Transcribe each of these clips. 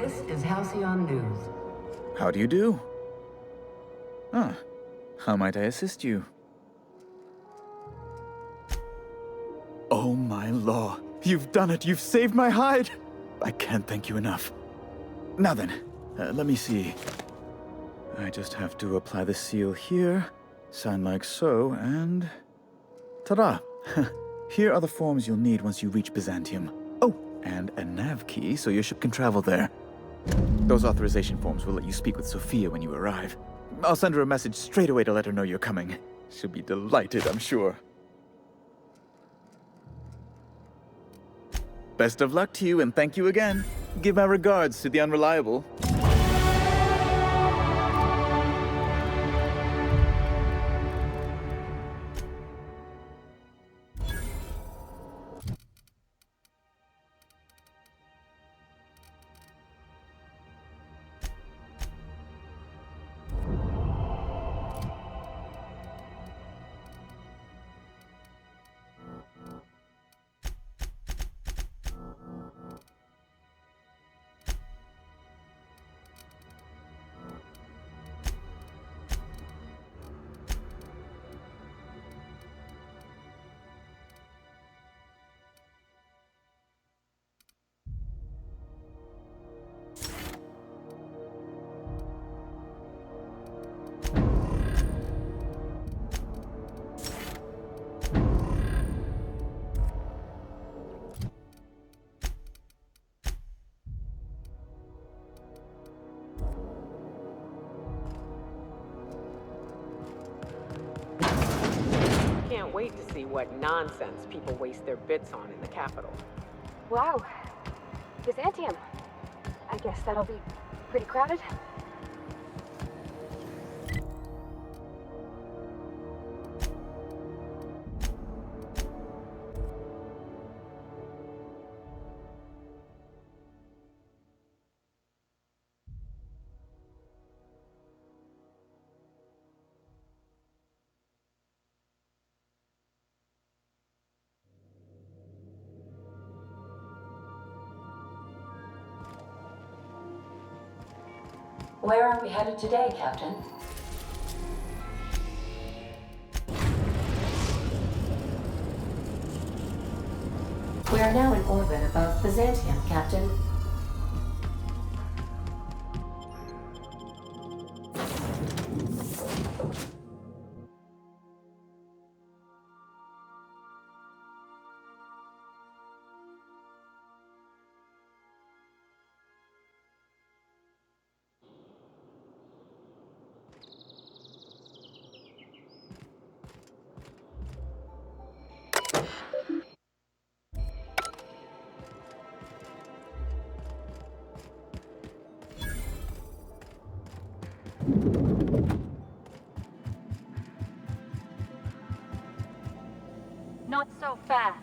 This is Halcyon News. How do you do? Ah, how might I assist you? Oh my law, you've done it, you've saved my hide! I can't thank you enough. Now then, let me see. I just have to apply the seal here, sign like so, and... ta-da! Here are the forms you'll need once you reach Byzantium. Oh, and a nav key so your ship can travel there. Those authorization forms will let you speak with Sophia when you arrive. I'll send her a message straight away to let her know you're coming. She'll be delighted, I'm sure. Best of luck to you and thank you again. Give my regards to the Unreliable. Can't wait to see what nonsense people waste their bits on in the capital. Wow. Byzantium. I guess that'll be pretty crowded. Where are we headed today, Captain? We are now in orbit above Byzantium, Captain. Not so fast.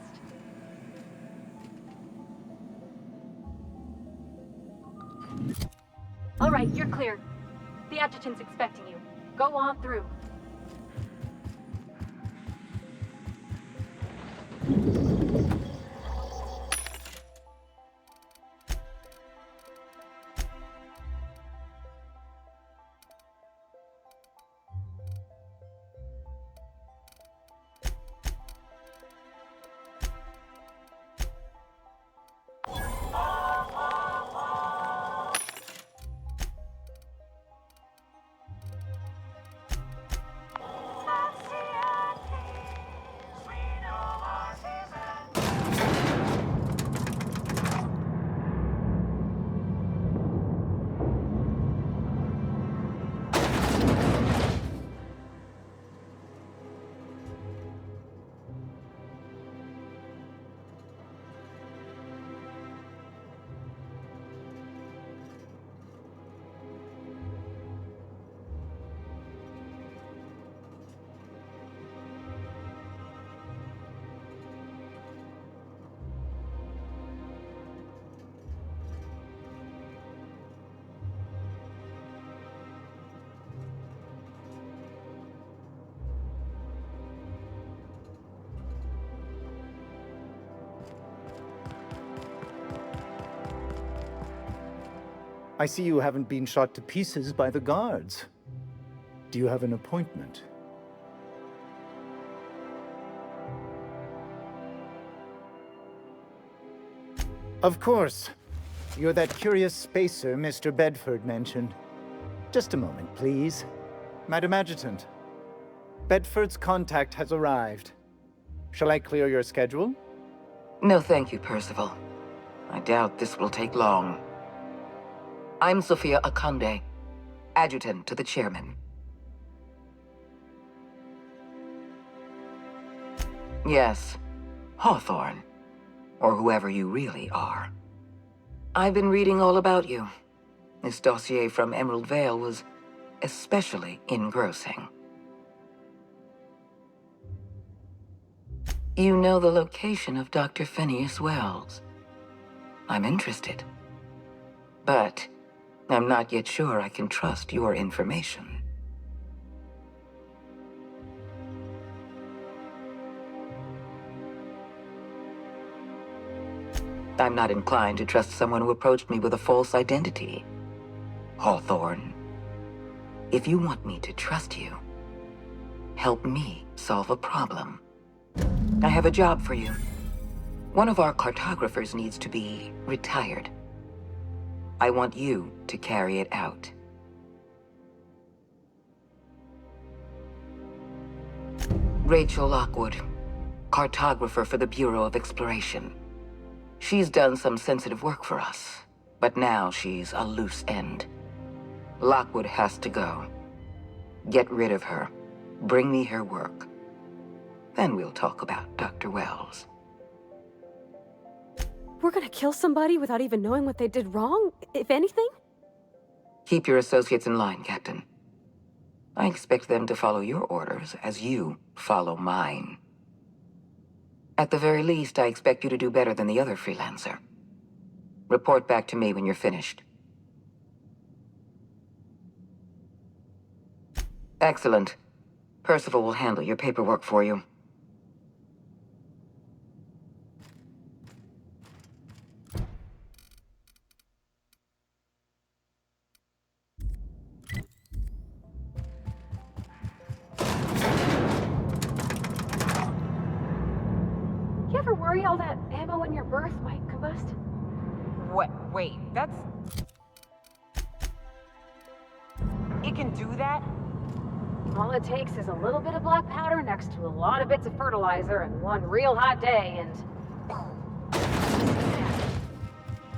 All right, you're clear. The adjutant's expecting you. Go on through. I see you haven't been shot to pieces by the guards. Do you have an appointment? Of course. You're that curious spacer Mr. Bedford mentioned. Just a moment, please. Madam Adjutant, Bedford's contact has arrived. Shall I clear your schedule? No, thank you, Percival. I doubt this will take long. I'm Sophia Akonde, adjutant to the chairman. Yes, Hawthorne, or whoever you really are. I've been reading all about you. This dossier from Emerald Vale was especially engrossing. You know the location of Dr. Phineas Wells. I'm interested. But I'm not yet sure I can trust your information. I'm not inclined to trust someone who approached me with a false identity. Hawthorne, if you want me to trust you, help me solve a problem. I have a job for you. One of our cartographers needs to be retired. I want you to carry it out. Rachel Lockwood, cartographer for the Bureau of Exploration. She's done some sensitive work for us, but now she's a loose end. Lockwood has to go. Get rid of her. Bring me her work. Then we'll talk about Dr. Wells. We're gonna kill somebody without even knowing what they did wrong, if anything? Keep your associates in line, Captain. I expect them to follow your orders as you follow mine. At the very least, I expect you to do better than the other freelancer. Report back to me when you're finished. Excellent. Percival will handle your paperwork for you. You ever worry all that ammo in your berth might combust? What? Wait, that's... It can do that? All it takes is a little bit of black powder next to a lot of bits of fertilizer and one real hot day, and...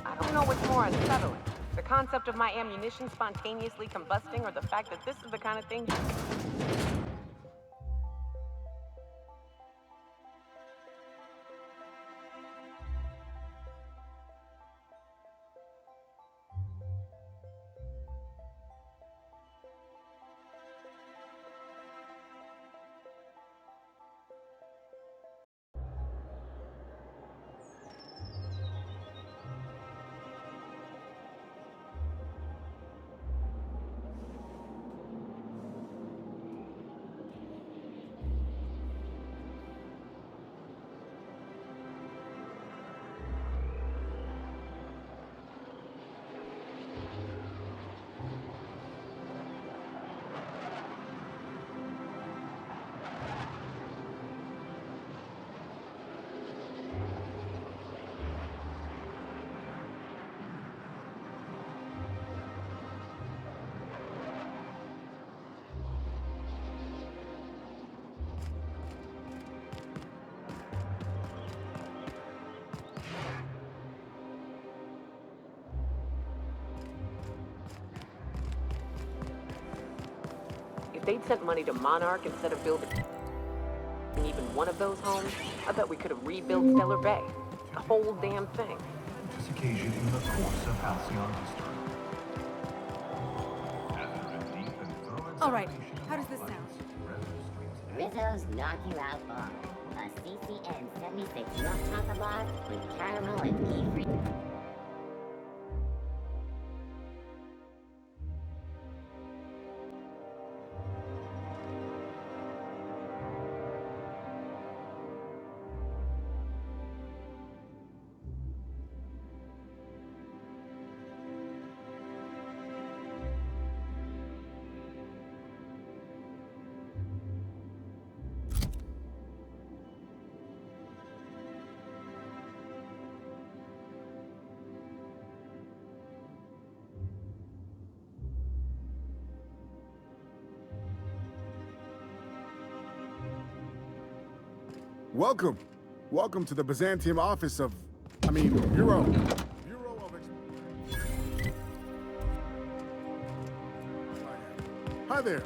I don't know what's more unsettling. The concept of my ammunition spontaneously combusting, or the fact that this is the kind of thing... If they'd sent money to Monarch instead of building even one of those homes, I bet we could have rebuilt Stellar Bay. The whole damn thing. This occasion in the course of Halcyon history. After a deep and thorough All right, examination how does of this legends, sound? revenue streams, and Rizzo's Knock You Out Bar. A CCN 76 milk chocolate bar with caramel and pea free. Welcome. Welcome to the Byzantium office of... Bureau of... Hi there.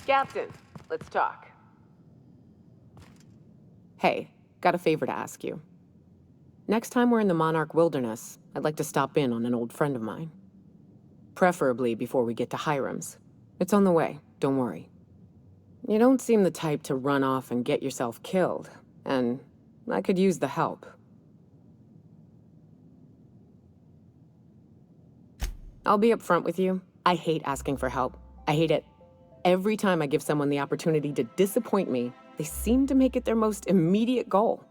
Captain, let's talk. Hey, got a favor to ask you. Next time we're in the Monarch Wilderness, I'd like to stop in on an old friend of mine. Preferably before we get to Hiram's. It's on the way, don't worry. You don't seem the type to run off and get yourself killed, and I could use the help. I'll be upfront with you. I hate asking for help. I hate it. Every time I give someone the opportunity to disappoint me, they seem to make it their most immediate goal.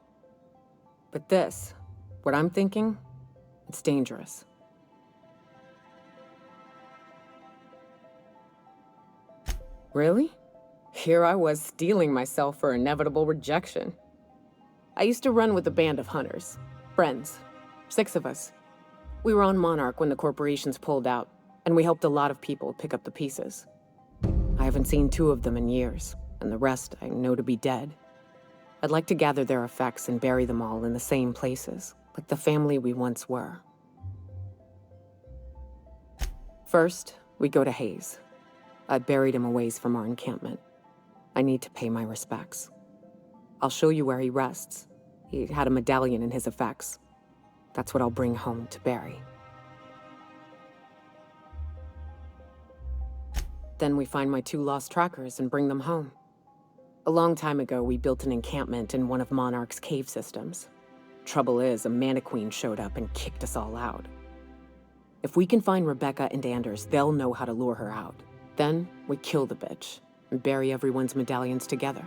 But this, what I'm thinking, it's dangerous. Really? Here I was steeling myself for inevitable rejection. I used to run with a band of hunters. Friends. 6 of us. We were on Monarch when the corporations pulled out, and we helped a lot of people pick up the pieces. I haven't seen 2 of them in years, and the rest I know to be dead. I'd like to gather their effects and bury them all in the same places, like the family we once were. First, we go to Hayes. I buried him a ways from our encampment. I need to pay my respects. I'll show you where he rests. He had a medallion in his effects. That's what I'll bring home to bury. Then we find my 2 lost trackers and bring them home. A long time ago, we built an encampment in one of Monarch's cave systems. Trouble is, a Mantiqueen showed up and kicked us all out. If we can find Rebecca and Anders, they'll know how to lure her out. Then, we kill the bitch and bury everyone's medallions together.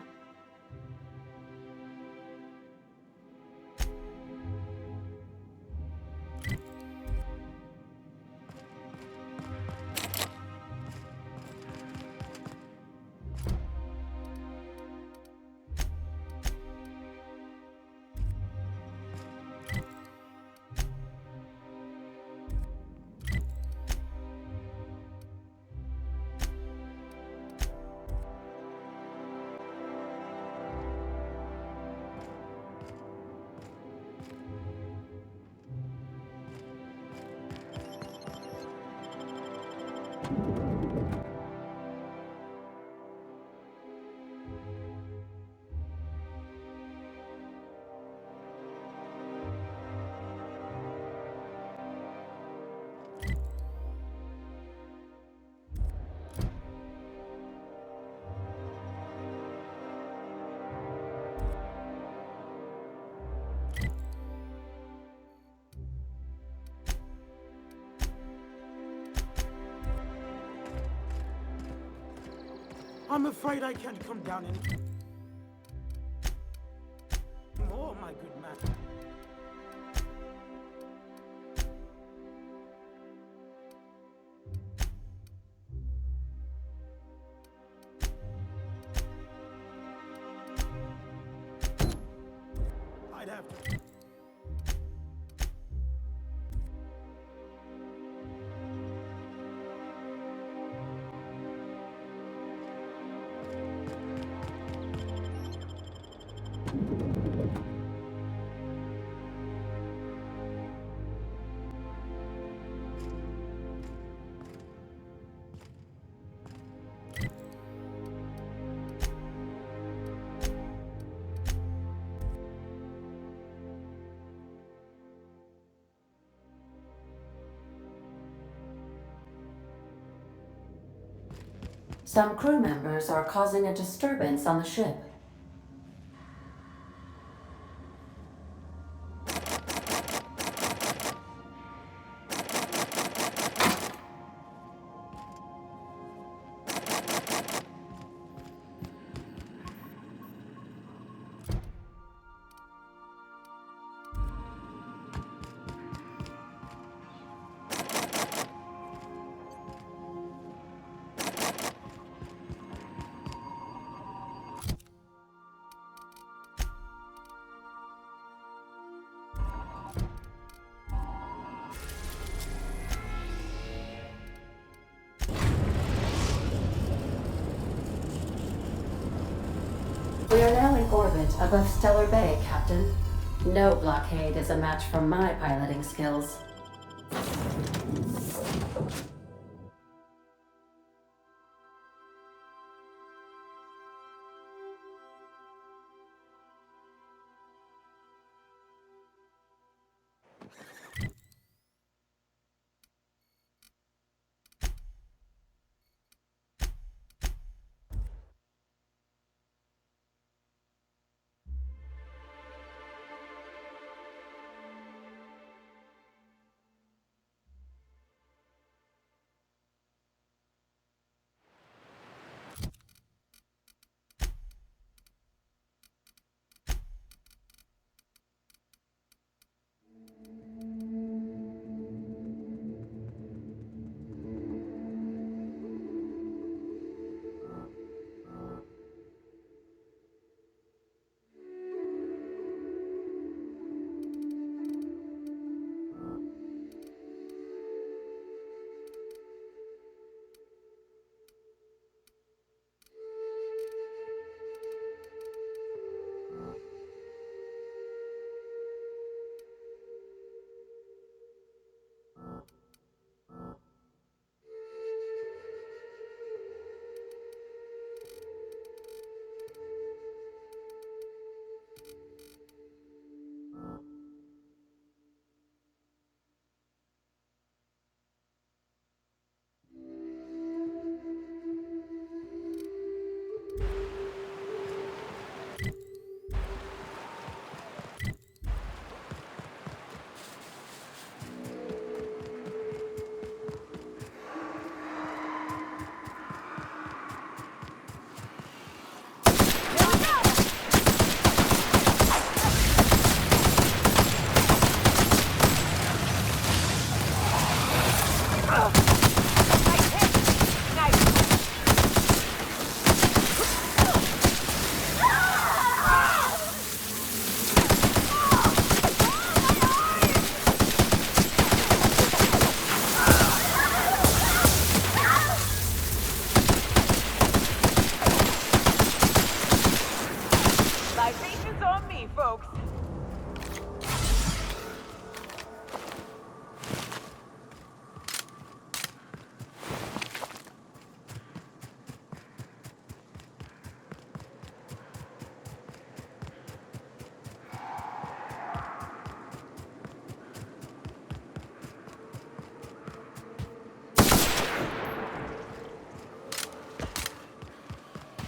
I'm afraid I can't come down any more, my good man. I'd have to. Some crew members are causing a disturbance on the ship. We are now in orbit above Stellar Bay, Captain. No blockade is a match for my piloting skills.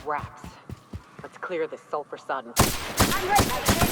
Rats. Let's clear this sulfur-sodden. I'm ready.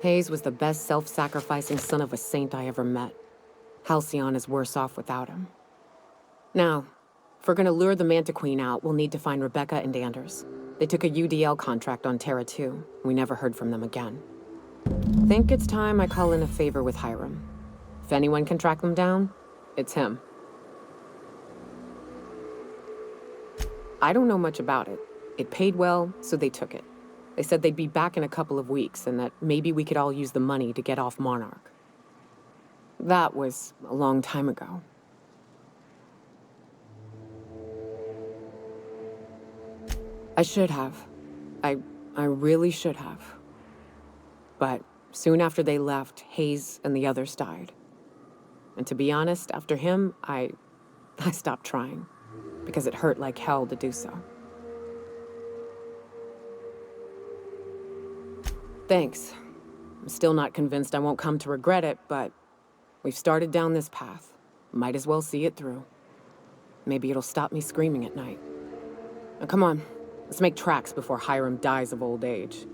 Hayes was the best self-sacrificing son of a saint I ever met. Halcyon is worse off without him. Now, if we're gonna lure the Manta Queen out, we'll need to find Rebecca and Anders. They took a UDL contract on Terra 2. We never heard from them again. Think it's time I call in a favor with Hiram. If anyone can track them down, it's him. I don't know much about it. It paid well, so they took it. They said they'd be back in a couple of weeks and that maybe we could all use the money to get off Monarch. That was a long time ago. I should have. I really should have. But soon after they left, Hayes and the others died. And to be honest, after him, I stopped trying. Because it hurt like hell to do so. Thanks. I'm still not convinced I won't come to regret it, but we've started down this path. Might as well see it through. Maybe it'll stop me screaming at night. Now come on, let's make tracks before Hiram dies of old age.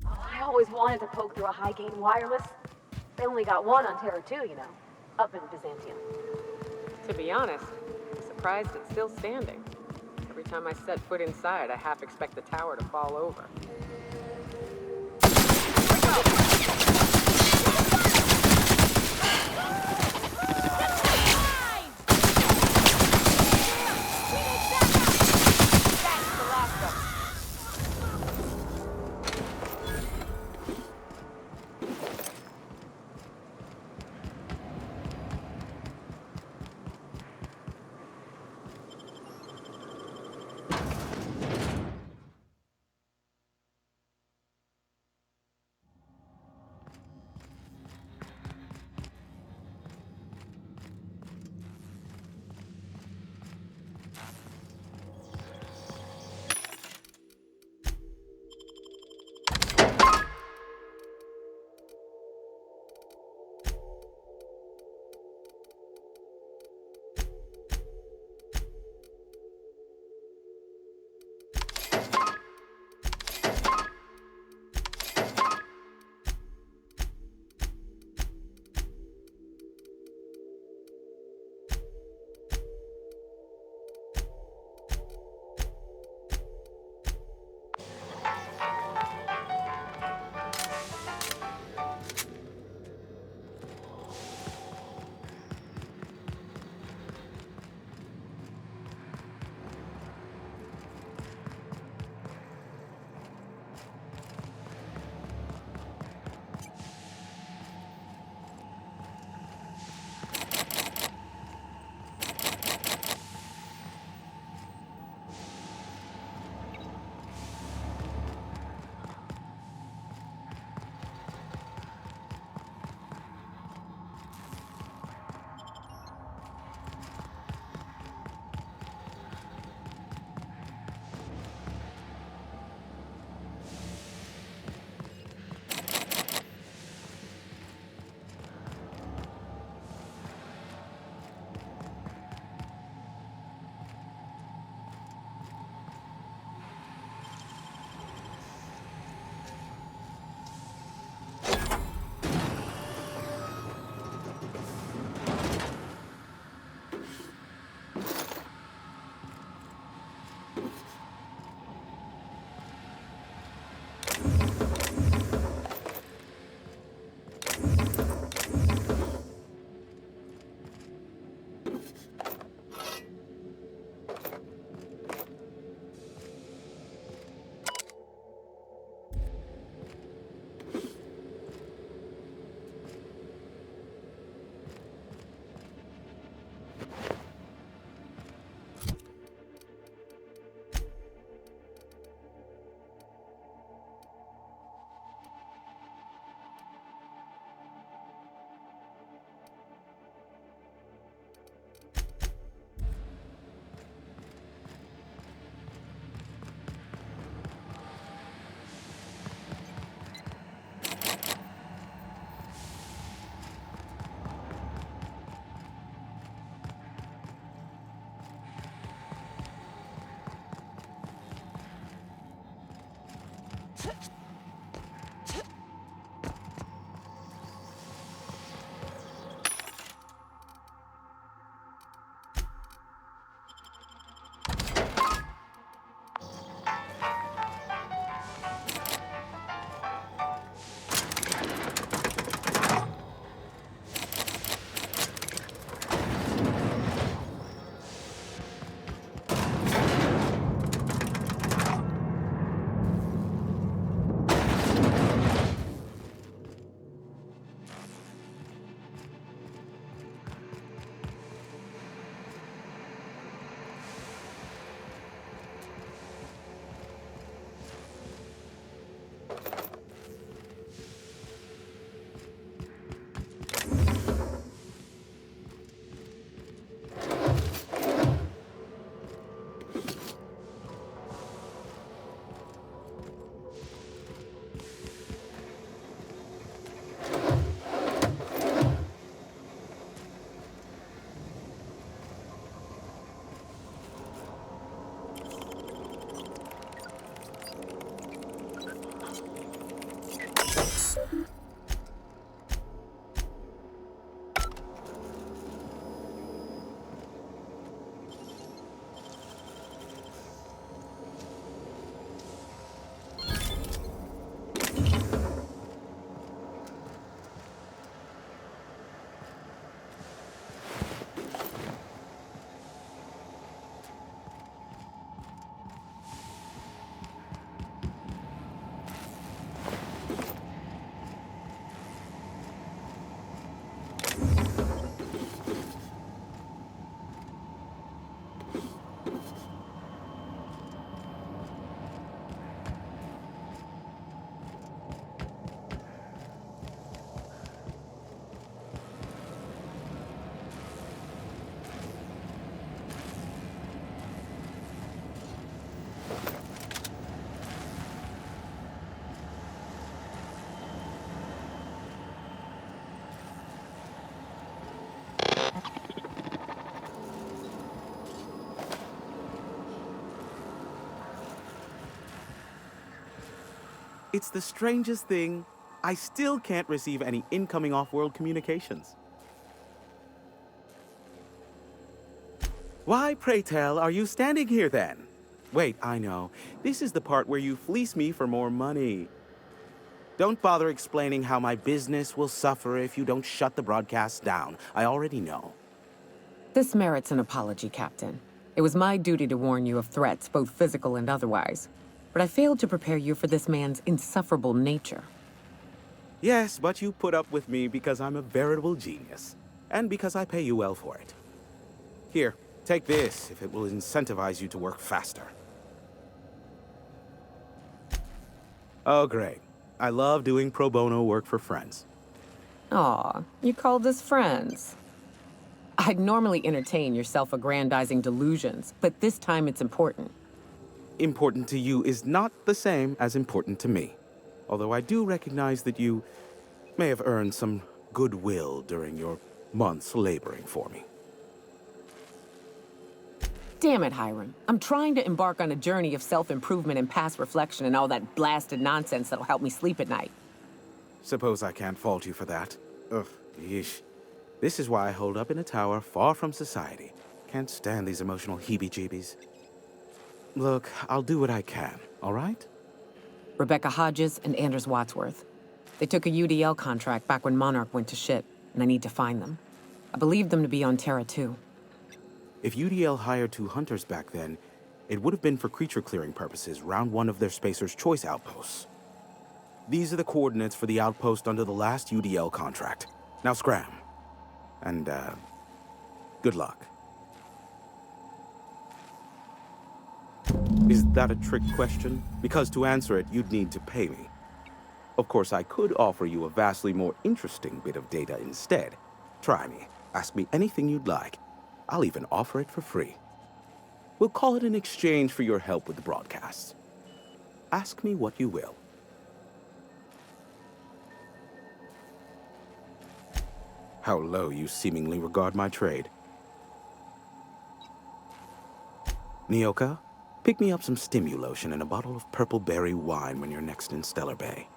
I always wanted to poke through a high-gain wireless. They only got one on Terra 2, you know, up in Byzantium. To be honest, I'm surprised it's still standing. Every time I set foot inside, I half expect the tower to fall over. It's the strangest thing. I still can't receive any incoming off-world communications. Why, pray tell, are you standing here then? Wait, I know. This is the part where you fleece me for more money. Don't bother explaining how my business will suffer if you don't shut the broadcast down. I already know. This merits an apology, Captain. It was my duty to warn you of threats, both physical and otherwise. But I failed to prepare you for this man's insufferable nature. Yes, but you put up with me because I'm a veritable genius. And because I pay you well for it. Here, take this if it will incentivize you to work faster. Oh, great. I love doing pro bono work for friends. Aw, you called us friends. I'd normally entertain your self-aggrandizing delusions, but this time it's important. Important to you is not the same as important to me. Although I do recognize that you may have earned some goodwill during your months laboring for me. Damn it, Hiram. I'm trying to embark on a journey of self-improvement and past reflection and all that blasted nonsense that'll help me sleep at night. Suppose I can't fault you for that. Ugh, yeesh. This is why I hold up in a tower far from society. Can't stand these emotional heebie-jeebies. Look, I'll do what I can, all right? Rebecca Hodges and Anders Wadsworth. They took a UDL contract back when Monarch went to shit, and I need to find them. I believe them to be on Terra 2. If UDL hired 2 hunters back then, it would have been for creature clearing purposes round one of their Spacer's Choice outposts. These are the coordinates for the outpost under the last UDL contract. Now scram. And, good luck. Is that a trick question? Because to answer it, you'd need to pay me. Of course, I could offer you a vastly more interesting bit of data instead. Try me. Ask me anything you'd like. I'll even offer it for free. We'll call it an exchange for your help with the broadcasts. Ask me what you will. How low you seemingly regard my trade. Nyoka, Pick me up some Stimulotion and a bottle of purple berry wine when you're next in Stellar Bay.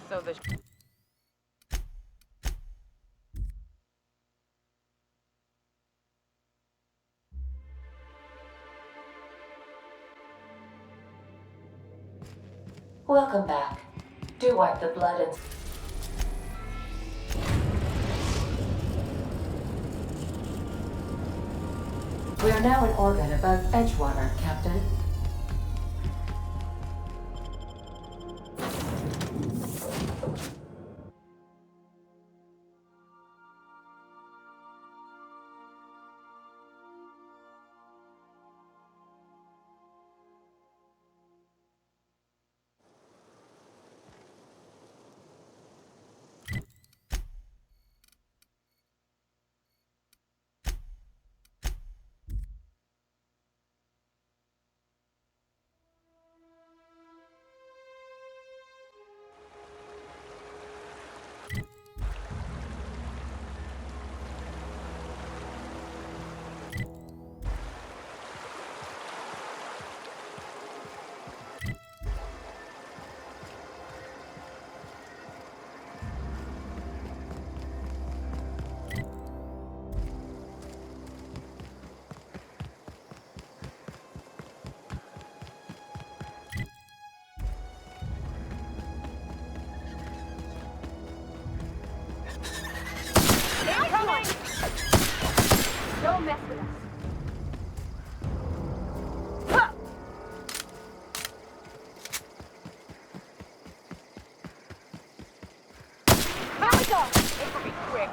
So the Welcome back. Do wipe the blood and... We are now in orbit above Edgewater, Captain. Don't mess with us. Here we go. it could be quick.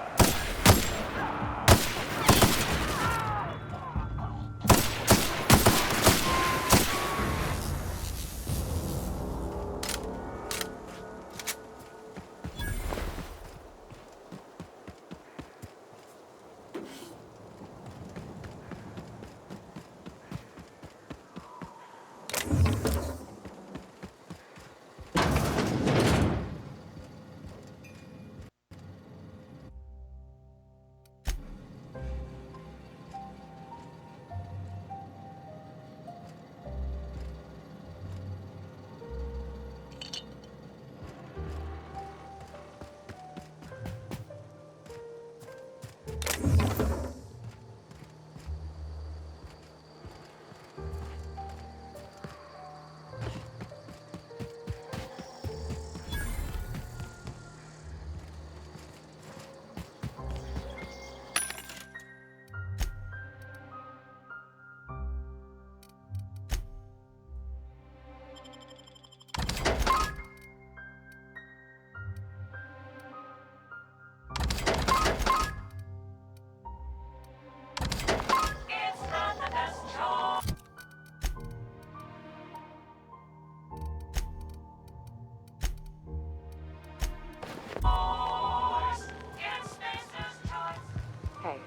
Hey,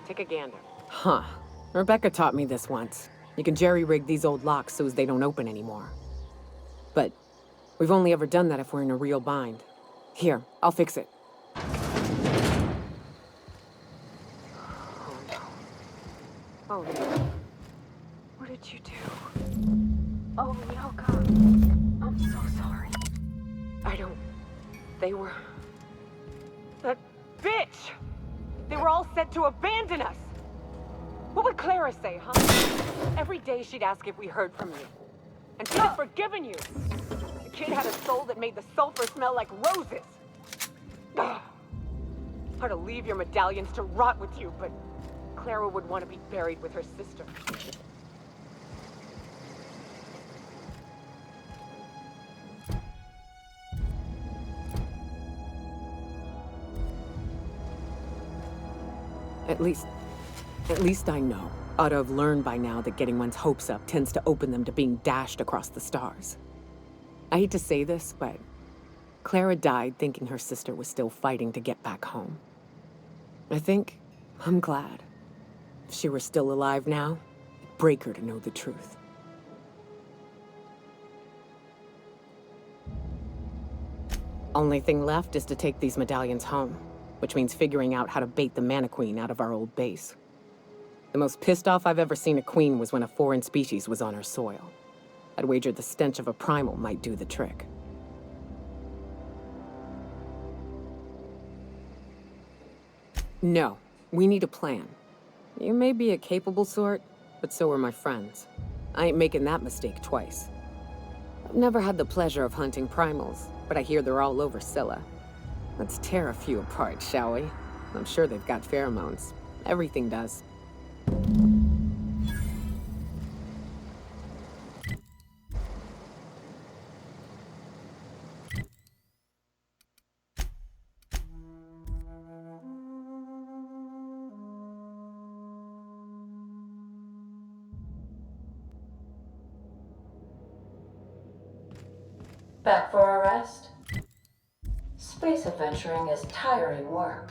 take a gander. Huh. Rebecca taught me this once. You can jerry-rig these old locks so as they don't open anymore. But we've only ever done that if we're in a real bind. Here, I'll fix it. Oh, no. Oh, Nyoka. I'm so sorry. I don't... They were... That bitch! They were all set to abandon us! What would Clara say, huh? Every day she'd ask if we heard from you. And she'd have forgiven you. The kid had a soul that made the sulfur smell like roses. Ugh. Or to leave your medallions to rot with you, but Clara would want to be buried with her sister. At least I know. Ought to have learned by now that getting one's hopes up tends to open them to being dashed across the stars. I hate to say this, but Clara died thinking her sister was still fighting to get back home. I'm glad. If she were still alive now, it'd break her to know the truth. Only thing left is to take these medallions home, which means figuring out how to bait the Mana Queen out of our old base. The most pissed off I've ever seen a queen was when a foreign species was on her soil. I'd wager the stench of a primal might do the trick. No, we need a plan. You may be a capable sort, but so are my friends. I ain't making that mistake twice. I've never had the pleasure of hunting primals, but I hear they're all over Scylla. Let's tear a few apart, shall we? I'm sure they've got pheromones. Everything does. Back for a rest? Space adventuring is tiring work.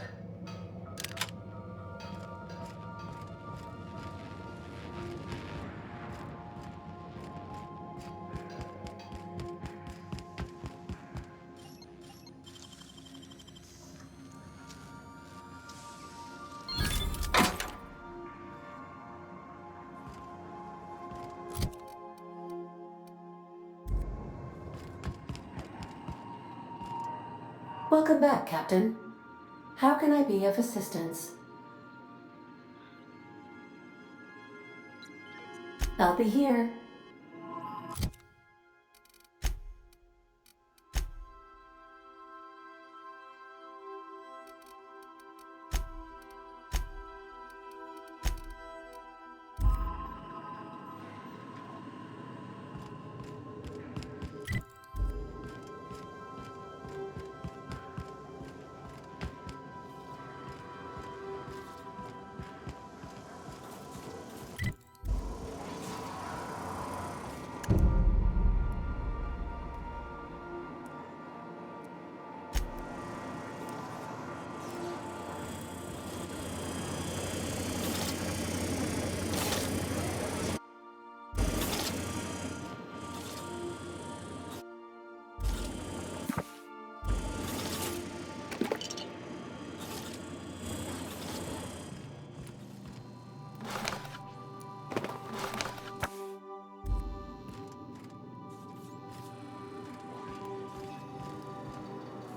Welcome back, Captain. How can I be of assistance? I'll be here.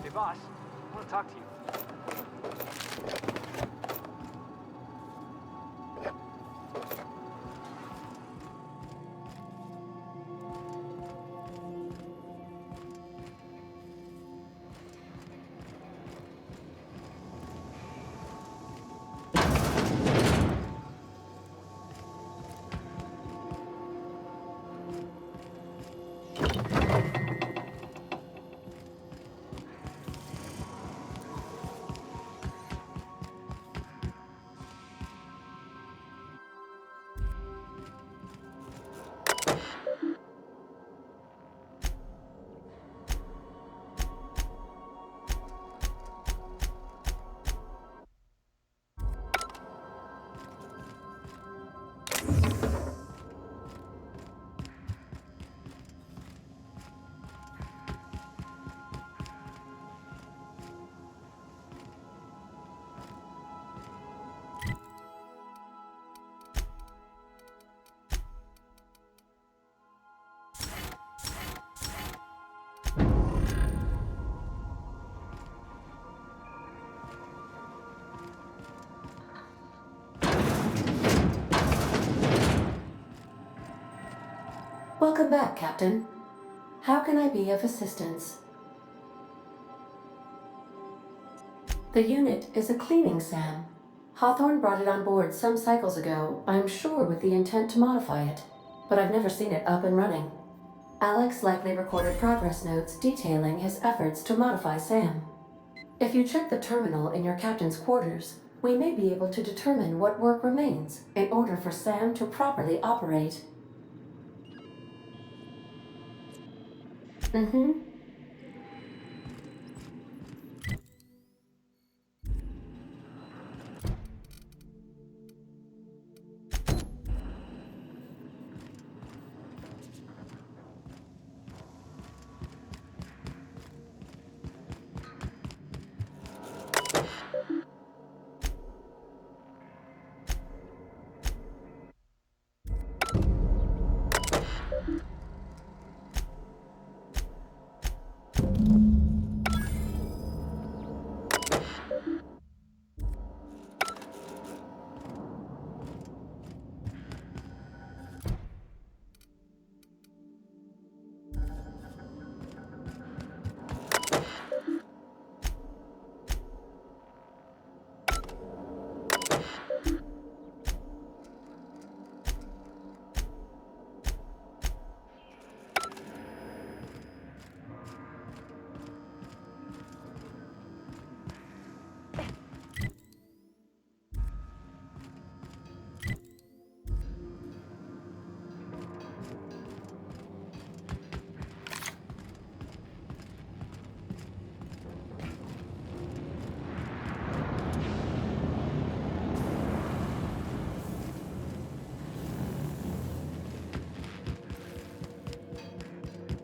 Hey, boss. I want to talk to you. Welcome back, Captain. How can I be of assistance? The unit is a cleaning SAM. Hawthorne brought it on board some cycles ago, I'm sure with the intent to modify it, but I've never seen it up and running. Alex likely recorded progress notes detailing his efforts to modify SAM. If you check the terminal in your captain's quarters, we may be able to determine what work remains in order for SAM to properly operate. Mm-hmm.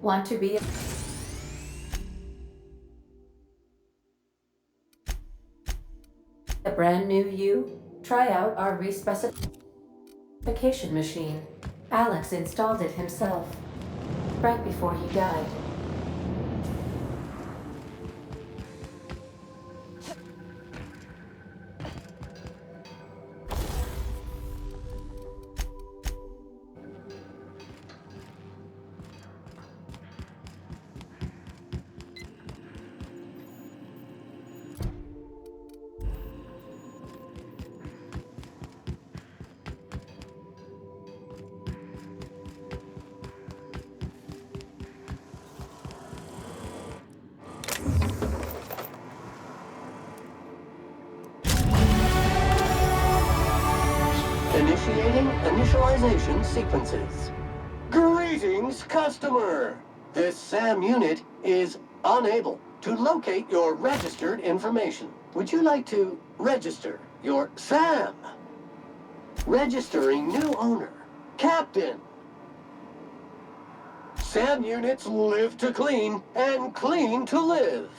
Want to be a brand new you? Try out our respecification machine. Alex installed it himself, right before he died. Initiating initialization sequences. Greetings, customer! This SAM unit is unable to locate your registered information. Would you like to register your SAM? Registering new owner, Captain. SAM units live to clean and clean to live.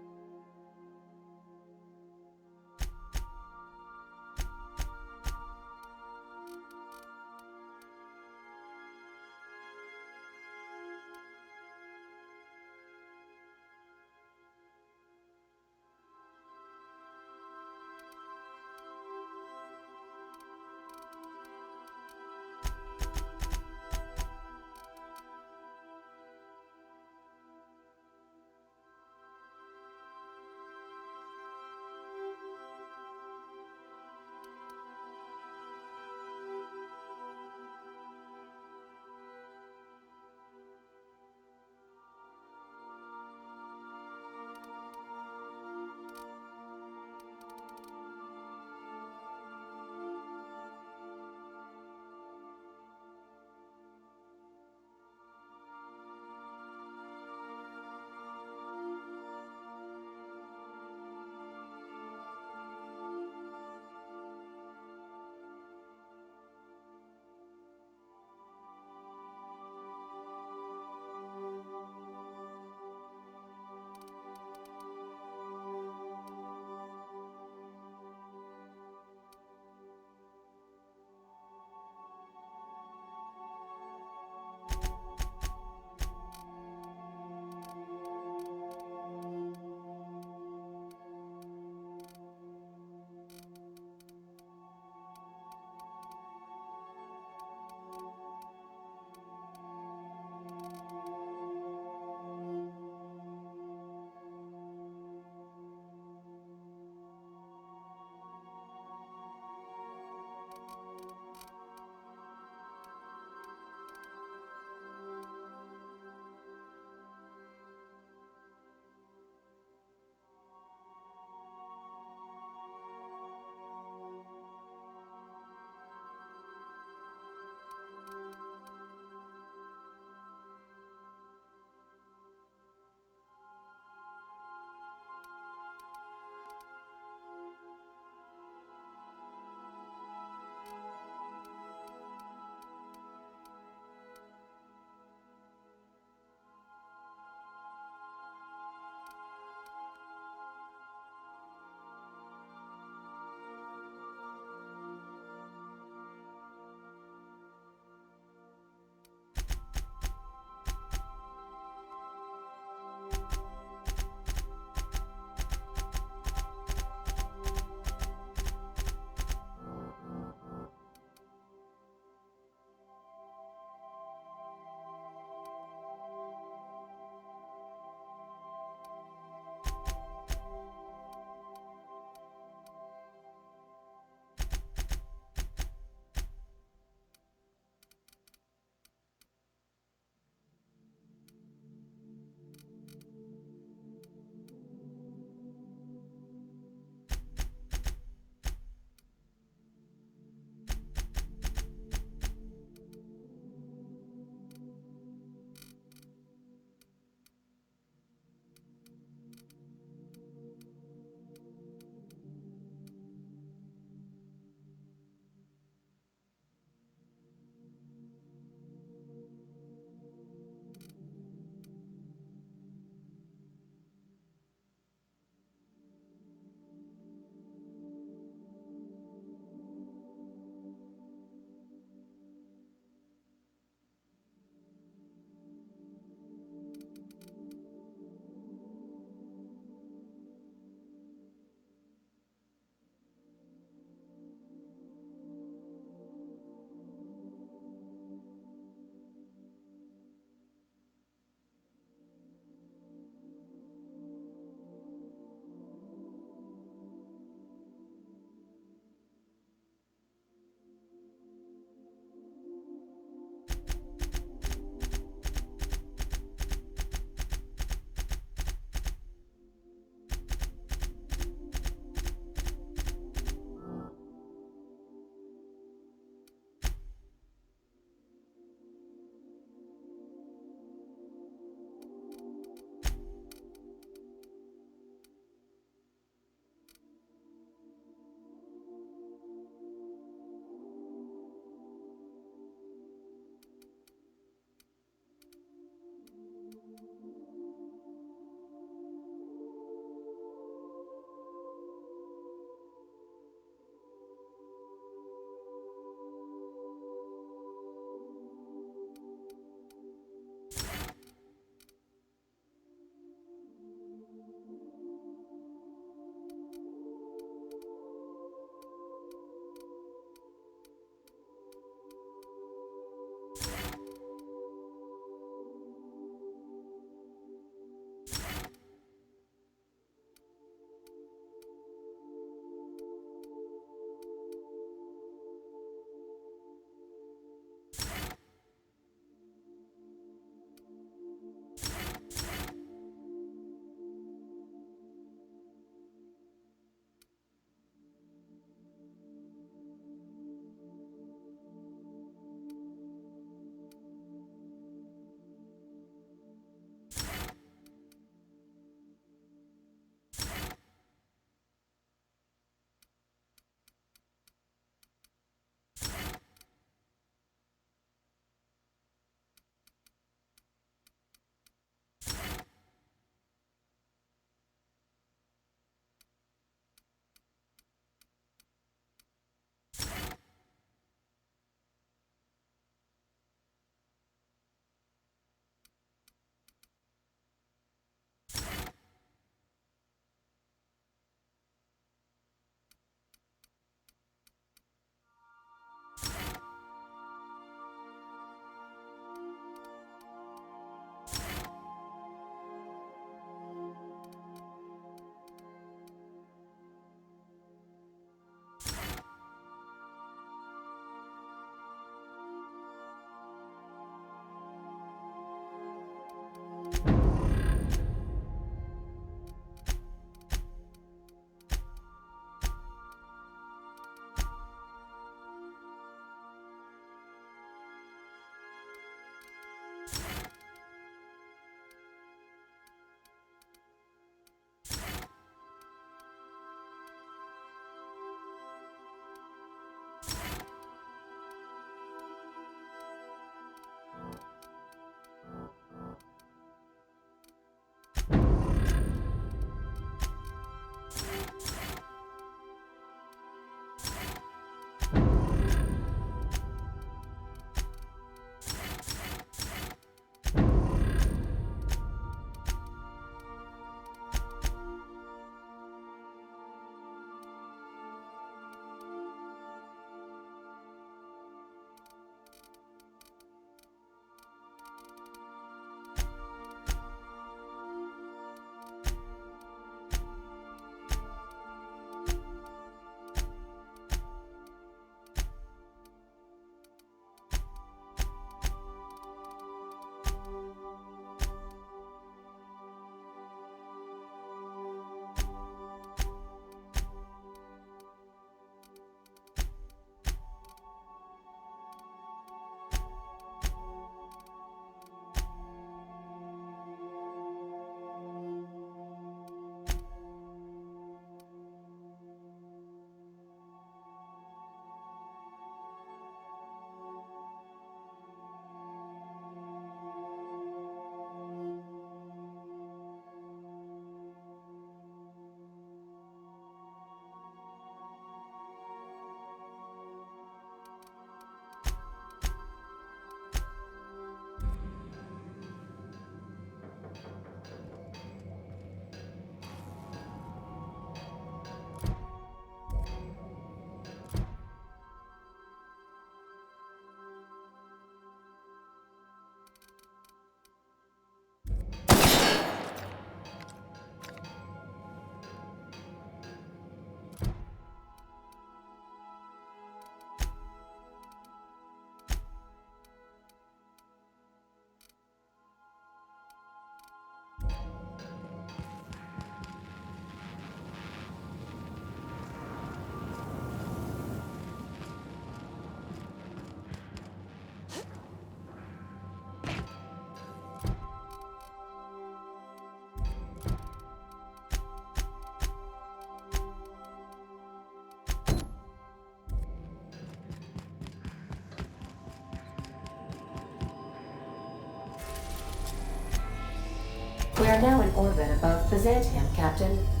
We are now in orbit above Byzantium, Captain.